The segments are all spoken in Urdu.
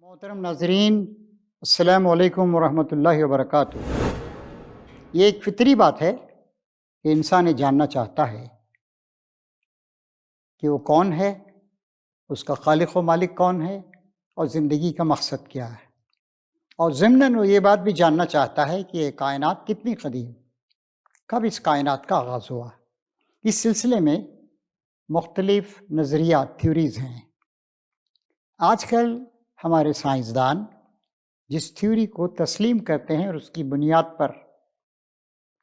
محترم ناظرین، السلام علیکم ورحمۃ اللہ وبرکاتہ۔ یہ ایک فطری بات ہے کہ انسان یہ جاننا چاہتا ہے کہ وہ کون ہے، اس کا خالق و مالک کون ہے، اور زندگی کا مقصد کیا ہے۔ اور ضمناً وہ یہ بات بھی جاننا چاہتا ہے کہ یہ کائنات کتنی قدیم، کب اس کائنات کا آغاز ہوا۔ اس سلسلے میں مختلف نظریات، تھیوریز ہیں۔ آج کل ہمارے سائنسدان جس تھیوری کو تسلیم کرتے ہیں اور اس کی بنیاد پر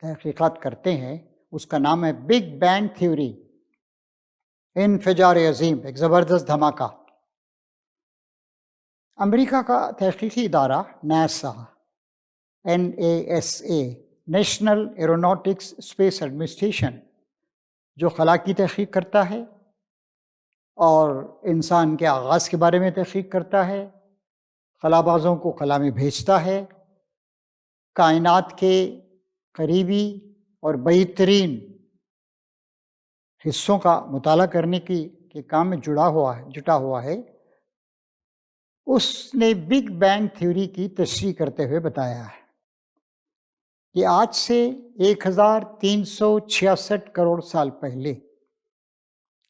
تحقیقات کرتے ہیں، اس کا نام ہے بگ بینگ تھیوری، انفجار عظیم، ایک زبردست دھماکہ۔ امریکہ کا تحقیقی ادارہ NASA, NASA، national aeronautics space administration, جو خلا کی تحقیق کرتا ہے اور انسان کے آغاز کے بارے میں تحقیق کرتا ہے، خلا بازوں کو خلا میں بھیجتا ہے، کائنات کے قریبی اور بعید ترین حصوں کا مطالعہ کرنے کے کام میں جٹا ہوا ہے، اس نے بگ بینگ تھیوری کی تشریح کرتے ہوئے بتایا ہے کہ آج سے 1366 کروڑ سال پہلے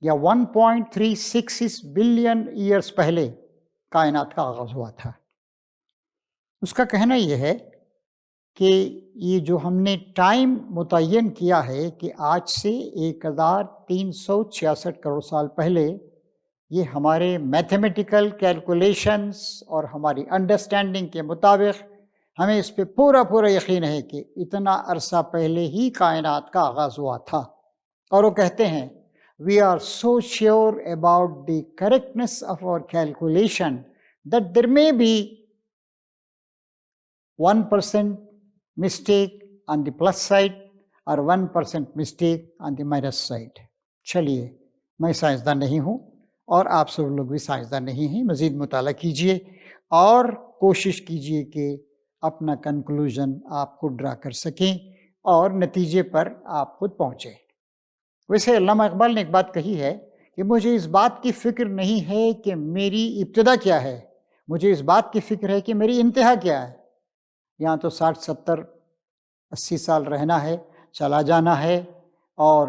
یا 1.366 بلین ایئرز پہلے کائنات کا آغاز ہوا تھا۔ اس کا کہنا یہ ہے کہ یہ جو ہم نے ٹائم متعین کیا ہے کہ آج سے 1366 کروڑ سال پہلے، یہ ہمارے میتھمیٹیکل کیلکولیشنز اور ہماری انڈرسٹینڈنگ کے مطابق ہمیں اس پہ پورا یقین ہے کہ اتنا عرصہ پہلے ہی کائنات کا آغاز ہوا تھا۔ اور وہ کہتے ہیں We are so sure about the correctness of our calculation that there may be 1% mistake on the plus side or 1% mistake on the minus side۔ چلیے، میں سائنسدان نہیں ہوں اور آپ سب لوگ بھی سائنسدان نہیں ہیں، مزید مطالعہ کیجئے اور کوشش کیجئے کہ اپنا کنکلوژن آپ خود ڈرا کر سکیں اور نتیجے پر آپ خود پہنچیں۔ ویسے علامہ اقبال نے ایک بات کہی ہے کہ مجھے اس بات کی فکر نہیں ہے کہ میری ابتدا کیا ہے، مجھے اس بات کی فکر ہے کہ میری انتہا کیا ہے۔ یہاں تو 60 70 80 سال رہنا ہے، چلا جانا ہے، اور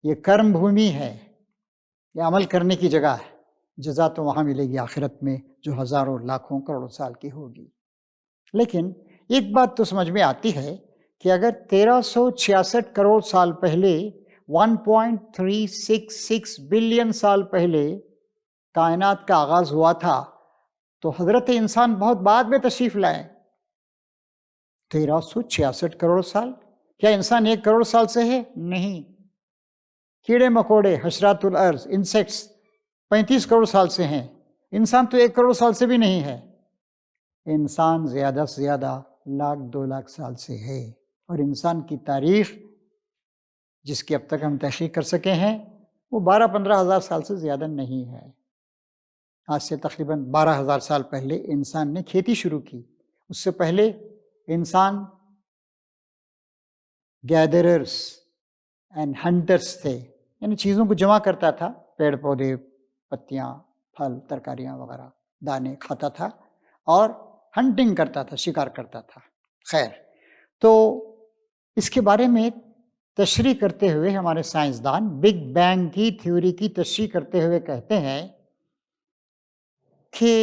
یہ کرم بھومی ہے، یہ عمل کرنے کی جگہ ہے۔ جزا تو وہاں ملے گی آخرت میں، جو ہزاروں لاکھوں کروڑوں سال کی ہوگی۔ لیکن ایک بات تو سمجھ میں آتی ہے کہ اگر 1366 کروڑ سال پہلے 1.366 بلین سال پہلے کائنات کا آغاز ہوا تھا، تو حضرت انسان بہت بعد میں تشریف لائے۔ 1366 کروڑ سال، کیا انسان 1 کروڑ سال سے ہے؟ نہیں۔ کیڑے مکوڑے، حشرات الارض، انسیکٹس 35 کروڑ سال سے ہیں، انسان تو 1 کروڑ سال سے بھی نہیں ہے۔ انسان زیادہ سے زیادہ 1,00,000 2 لاکھ سال سے ہے، اور انسان کی تاریخ جس کی اب تک ہم تحقیق کر سکے ہیں وہ 12-15 ہزار سال سے زیادہ نہیں ہے۔ آج سے تقریباً 12,000 سال پہلے انسان نے کھیتی شروع کی۔ اس سے پہلے انسان گیدررز اینڈ ہنٹرز تھے، یعنی چیزوں کو جمع کرتا تھا، پیڑ پودے، پتیاں، پھل، ترکاریاں وغیرہ، دانے کھاتا تھا اور ہنٹنگ کرتا تھا، شکار کرتا تھا۔ خیر، تو اس کے بارے میں تشریح کرتے ہوئے ہمارے سائنسدان بگ بینگ کی تھیوری کی تشریح کرتے ہوئے کہتے ہیں کہ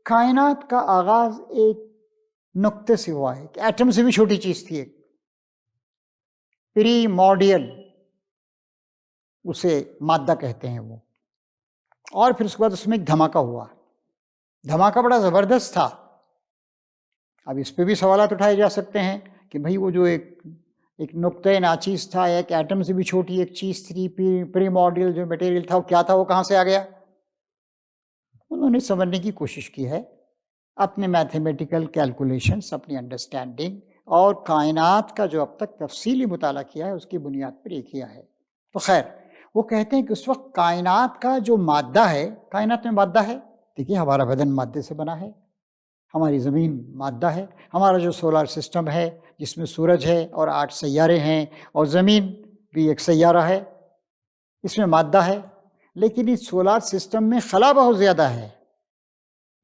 کائنات کا آغاز ایک نقطے سے ہوا ہے، کہ ایٹم سے بھی چھوٹی چیز تھی، ایک پری مارڈیل، اسے مادہ کہتے ہیں وہ، اور پھر اس کے بعد اس میں ایک دھماکہ ہوا۔ دھماکہ بڑا زبردست تھا۔ اب اس پہ بھی سوالات اٹھائے جا سکتے ہیں کہ بھئی وہ جو ایک نقطۂ ناچیز تھا، ایک ایٹم سے بھی چھوٹی ایک چیز تھی، پری مارڈیل جو میٹیریل تھا، وہ کیا تھا، وہ کہاں سے آ گیا؟ انہوں نے سمجھنے کی کوشش کی ہے اپنے میتھمیٹیکل کیلکولیشنز، اپنی انڈرسٹینڈنگ اور کائنات کا جو اب تک تفصیلی مطالعہ کیا ہے اس کی بنیاد پر یہ کیا ہے۔ تو خیر، وہ کہتے ہیں کہ اس وقت کائنات کا جو مادہ ہے، کائنات میں مادہ ہے، دیکھیے ہمارا بدن مادے سے بنا ہے، ہماری زمین مادہ ہے، ہمارا جو سولار سسٹم ہے جس میں سورج ہے اور 8 سیارے ہیں، اور زمین بھی ایک سیارہ ہے، اس میں مادہ ہے۔ لیکن اس سولار سسٹم میں خلا بہت زیادہ ہے،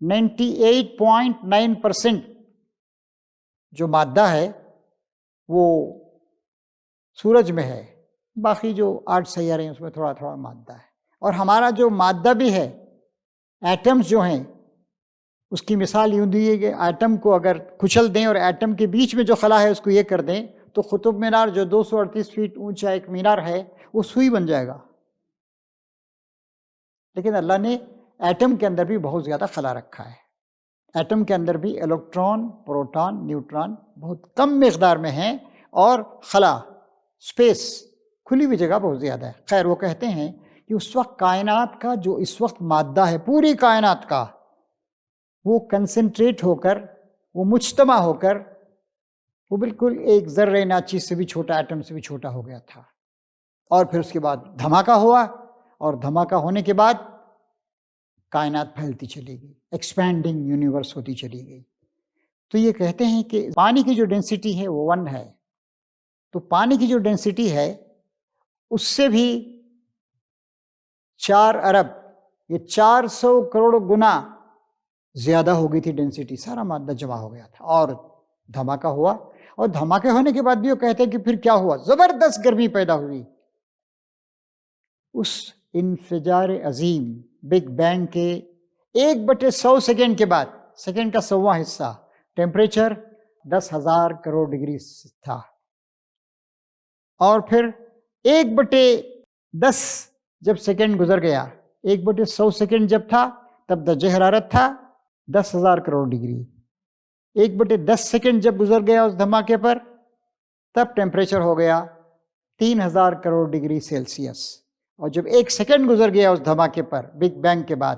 98.9% جو مادہ ہے وہ سورج میں ہے، باقی جو 8 سیارے ہیں اس میں تھوڑا تھوڑا مادہ ہے. اور ہمارا جو مادہ بھی ہے، ایٹمز جو ہیں، اس کی مثال یوں دی ہے کہ ایٹم کو اگر کچل دیں اور ایٹم کے بیچ میں جو خلا ہے اس کو یہ کر دیں تو قطب مینار جو 238 فیٹ اونچا ایک مینار ہے وہ سوئی بن جائے گا. لیکن اللہ نے ایٹم کے اندر بھی بہت زیادہ خلا رکھا ہے. ایٹم کے اندر بھی الیکٹران، پروٹون، نیوٹران بہت کم مقدار میں ہیں، اور خلا، اسپیس، کھلی ہوئی جگہ بہت زیادہ ہے. خیر، وہ کہتے ہیں کہ اس وقت کائنات کا جو اس وقت مادہ ہے، پوری کائنات کا، وہ کنسنٹریٹ ہو کر، وہ مجتمع ہو کر، وہ بالکل ایک ذرے ناچیز سے بھی چھوٹا، ایٹم سے بھی چھوٹا ہو گیا تھا. اور پھر اس کے بعد دھماکہ ہوا، اور دھماکہ ہونے کے بعد کائنات پھیلتی چلی گئی، ایکسپینڈنگ یونیورس ہوتی چلی گئی. تو یہ کہتے ہیں کہ پانی کی جو ڈینسٹی ہے وہ 1 ہے. تو پانی کی جو ڈینسٹی ہے اس سے بھی 4 ارب، یہ 400 کروڑ گنا زیادہ ہو گئی تھی ڈینسٹی. سارا مادہ جمع ہو گیا تھا اور دھماکہ ہوا. اور دھماکے ہونے کے بعد بھی وہ کہتے ہیں کہ پھر کیا ہوا، زبردست گرمی پیدا ہوئی. اس انفجار عظیم بگ بینگ کے 1/100 سیکنڈ کے بعد، سیکنڈ کا 100واں حصہ، ٹیمپریچر 10,000 کروڑ ڈگری تھا. اور پھر 1/10 جب سیکنڈ گزر گیا، 1/100 سیکنڈ جب تھا تب درجہ حرارت تھا 10,000 کروڑ ڈگری. 1/10 سیکنڈ جب گزر گیا اس دھماکے پر تب ٹیمپریچر ہو گیا 3,000 کروڑ ڈگری سیلسیس. اور جب 1 سیکنڈ گزر گیا اس دھماکے پر بگ بینگ کے بعد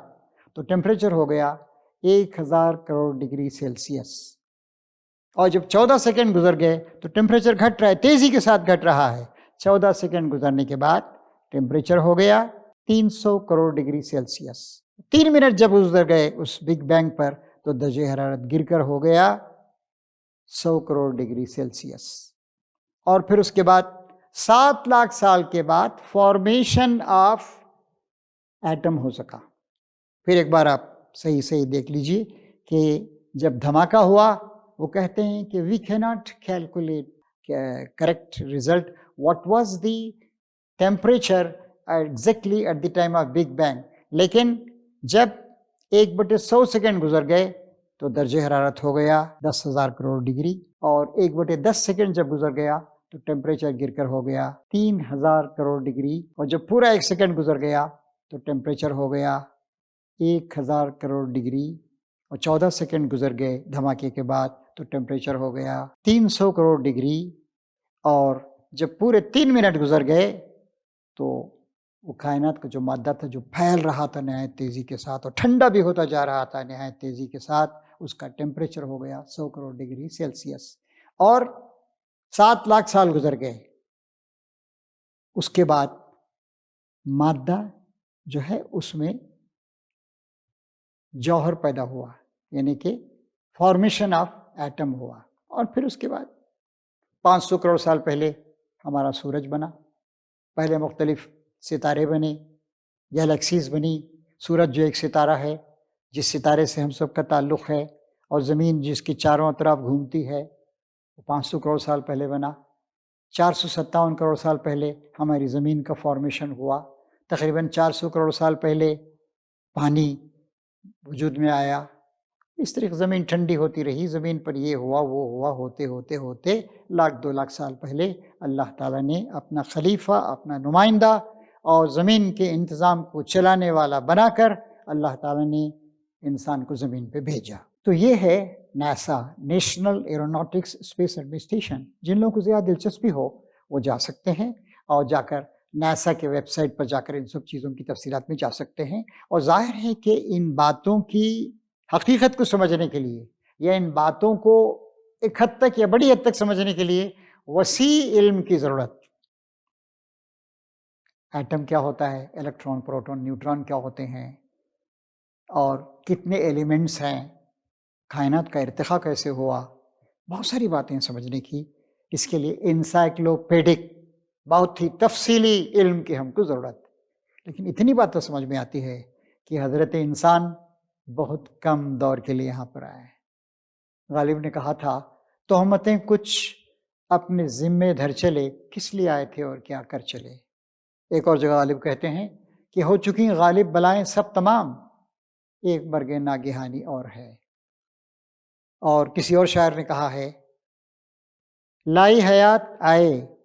تو ٹیمپریچر ہو گیا 1,000 کروڑ ڈگری سیلسیس. اور جب 14 سیکنڈ گزر گئے تو ٹیمپریچر گھٹ رہا ہے، تیزی کے ساتھ گھٹ رہا ہے. 14 سیکنڈ گزرنے کے بعد ٹیمپریچر ہو گیا 300 کروڑ ڈگری سیلسیس. 3 منٹ جب گزر گئے اس بگ بینگ پر تو درجہ حرارت گر کر ہو گیا 100 کروڑ ڈگری سیلسیس. اور پھر اس کے بعد 7 لاکھ سال کے بعد فارمیشن آف ایٹم ہو سکا. پھر ایک بار آپ صحیح دیکھ لیجئے کہ جب دھماکہ ہوا وہ کہتے ہیں کہ وی cannot calculate correct result what was the temperature exactly at the time of big bang. لیکن جب 1/100 سیکنڈ گزر گئے تو درجہ حرارت ہو گیا 10,000 کروڑ ڈگری. اور 1/10 سیکنڈ جب گزر گیا تو ٹیمپریچر گر کر ہو گیا 3,000 کروڑ ڈگری. اور جب پورا 1 سیکنڈ گزر گیا تو ٹیمپریچر ہو گیا 1,000 کروڑ ڈگری. اور 14 سیکنڈ گزر گئے دھماکے کے بعد تو ٹیمپریچر ہو گیا 300 کروڑ ڈگری. اور جب پورے 3 منٹ گزر گئے تو وہ کائنات کا جو مادہ تھا جو پھیل رہا تھا نہایت تیزی کے ساتھ اور ٹھنڈا بھی ہوتا جا رہا تھا نہایت تیزی کے ساتھ، اس کا ٹیمپریچر ہو گیا 100 کروڑ ڈگری سیلسیس. اور 7 لاکھ سال گزر گئے. اس کے بعد مادہ جو ہے اس میں جوہر پیدا ہوا، یعنی کہ فارمیشن آف ایٹم ہوا. اور پھر اس کے بعد 500 کروڑ سال پہلے ہمارا سورج بنا. پہلے مختلف ستارے بنے، گیلیکسیز بنی. سورج جو ایک ستارہ ہے جس ستارے سے ہم سب کا تعلق ہے، اور زمین جس کی چاروں طرف گھومتی ہے، وہ 500 کروڑ سال پہلے بنا. 457 کروڑ سال پہلے ہماری زمین کا فارمیشن ہوا. تقریباً 400 کروڑ سال پہلے پانی وجود میں آیا. اس طریقے زمین ٹھنڈی ہوتی رہی، زمین پر یہ ہوا وہ ہوا، ہوتے ہوتے ہوتے 1,00,000 2 لاکھ سال پہلے اللہ تعالیٰ نے اپنا خلیفہ، اپنا نمائندہ اور زمین کے انتظام کو چلانے والا بنا کر اللہ تعالیٰ نے انسان کو زمین پہ بھیجا. تو یہ ہے NASA, national aeronautics space administration. جن لوگوں کو زیادہ دلچسپی ہو وہ جا سکتے ہیں اور جا کر ناسا کے ویب سائٹ پر جا کر ان سب چیزوں کی تفصیلات میں جا سکتے ہیں. اور ظاہر ہے کہ ان باتوں کی حقیقت کو سمجھنے کے لیے یا ان باتوں کو ایک حد تک یا بڑی حد تک سمجھنے کے لیے وسیع علم کی ضرورت. ایٹم کیا ہوتا ہے، الیکٹران، پروٹون، نیوٹران کیا ہوتے ہیں، اور کتنے ایلیمنٹس ہیں، کائنات کا ارتقاء کیسے ہوا، بہت ساری باتیں سمجھنے کی. اس کے لیے انسائکلوپیڈک بہت ہی تفصیلی علم کی ہم کو ضرورت. لیکن اتنی بات تو سمجھ میں آتی ہے کہ حضرت انسان بہت کم دور کے لیے یہاں پر آئے ہیں۔ غالب نے کہا تھا تہمتیں کچھ اپنے ذمے دھر چلے، کس لیے آئے تھے اور کیا کر چلے۔ ایک اور جگہ غالب کہتے ہیں کہ ہو چکی غالب بلائیں سب تمام، ایک برگ ناگہانی اور ہے۔ اور کسی اور شاعر نے کہا ہے لائی حیات آئے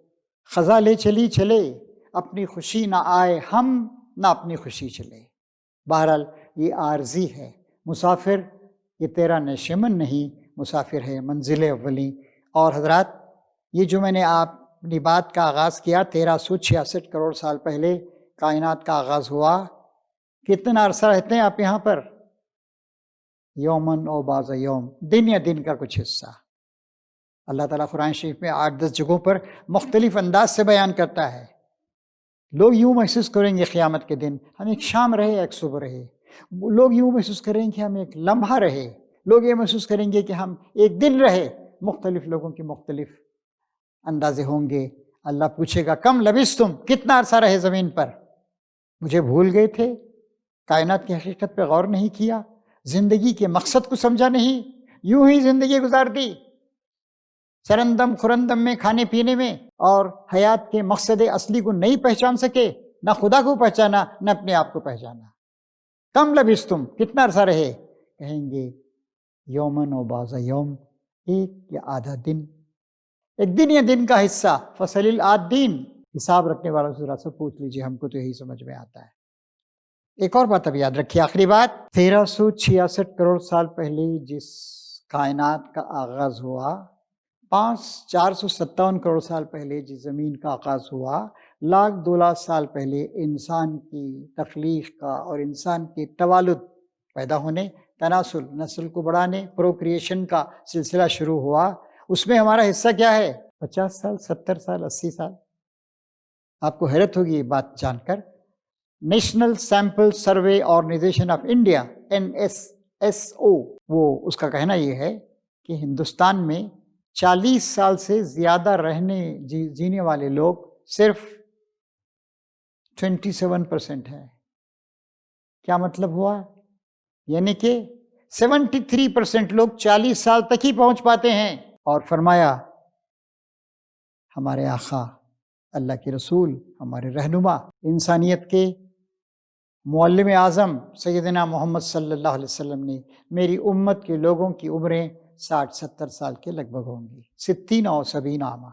خزاں لے چلی چلے، اپنی خوشی نہ آئے ہم نہ اپنی خوشی چلے۔ بہرحال یہ عارضی ہے، مسافر یہ تیرا نشمن نہیں، مسافر ہے منزل اولی۔ اور حضرات یہ جو میں نے اپنی بات کا آغاز کیا 1366 کروڑ سال پہلے کائنات کا آغاز ہوا، کتنا عرصہ رہتے ہیں آپ یہاں پر؟ یومن او بعض یوم، دن یا دن کا کچھ حصہ۔ اللہ تعالیٰ قرآن شریف میں 8-10 جگہوں پر مختلف انداز سے بیان کرتا ہے۔ لوگ یوں محسوس کریں گے قیامت کے دن ہم ایک شام رہے ایک صبح رہے، لوگ یوں محسوس کریں گے ہم ایک لمحہ رہے، لوگ یہ محسوس کریں گے کہ ہم ایک دن رہے۔ مختلف لوگوں کے مختلف اندازے ہوں گے۔ اللہ پوچھے گا کم لبثتم، کتنا عرصہ رہے زمین پر؟ مجھے بھول گئے تھے، کائنات کی حقیقت پہ غور نہیں کیا، زندگی کے مقصد کو سمجھا نہیں، یوں ہی زندگی گزار دی سرندم خورندم میں، کھانے پینے میں، اور حیات کے مقصد اصلی کو نہیں پہچان سکے، نہ خدا کو پہچانا نہ اپنے آپ کو پہچانا۔ کم لبثتم، کتنا عرصہ رہے؟ کہیں گے یومن و بعض یوم، ایک یا آدھا دن، ایک دن یا دن کا حصہ۔ فصل العادین، حساب رکھنے والوں سے ذرا سا پوچھ لیجیے، ہم کو تو یہی سمجھ میں آتا ہے۔ ایک اور بات اب یاد رکھیے، آخری بات، 1366 کروڑ سال پہلے جس کائنات کا آغاز ہوا، 457 کروڑ سال پہلے جس زمین کا آغاز ہوا، 1,02,00,000 سال پہلے انسان کی تخلیق کا اور انسان کے توالد، پیدا ہونے، تناسل، نسل کو بڑھانے، پروکریشن کا سلسلہ شروع ہوا۔ اس میں ہمارا حصہ کیا ہے؟ 50 سال، 70 سال، 80 سال۔ آپ کو حیرت ہوگی یہ بات جان کر، national sample survey organisation of India NSSO، وہ اس کا کہنا یہ ہے کہ ہندوستان میں 40 سال سے زیادہ جینے والے لوگ صرف 27% ہیں۔ کیا مطلب ہوا؟ یعنی کہ 73% لوگ 40 سال تک ہی پہنچ پاتے ہیں۔ اور فرمایا ہمارے آقا اللہ کے رسول، ہمارے رہنما، انسانیت کے معلم اعظم سیدنا محمد صلی اللہ علیہ وسلم نے میری امت کے لوگوں کی عمریں 60-70 سال کے لگ بھگ ہوں گی، 60 اور 70 عامہ۔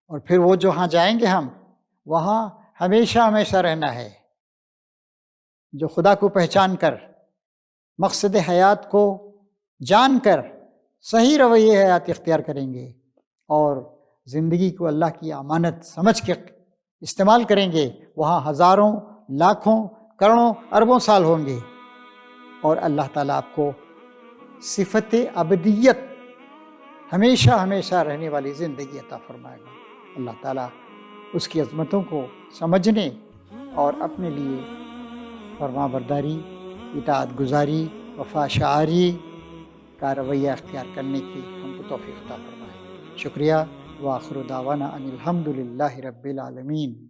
اور پھر وہ جو ہاں جائیں گے ہم، وہاں ہمیشہ ہمیشہ رہنا ہے۔ جو خدا کو پہچان کر، مقصد حیات کو جان کر صحیح رویے حیات اختیار کریں گے اور زندگی کو اللہ کی امانت سمجھ کے استعمال کریں گے، وہاں ہزاروں، لاکھوں، کروڑوں، اربوں سال ہوں گے، اور اللہ تعالیٰ آپ کو صفت ابدیت، ہمیشہ ہمیشہ رہنے والی زندگی عطا فرمائے گا۔ اللہ تعالیٰ اس کی عظمتوں کو سمجھنے اور اپنے لیے فرما برداری، اطاعت گزاری، وفا شعاری کا رویہ اختیار کرنے کی ہم کو توفیق عطا فرمائے۔ شکریہ، وآخر دعوانا ان الحمد للہ رب العالمین۔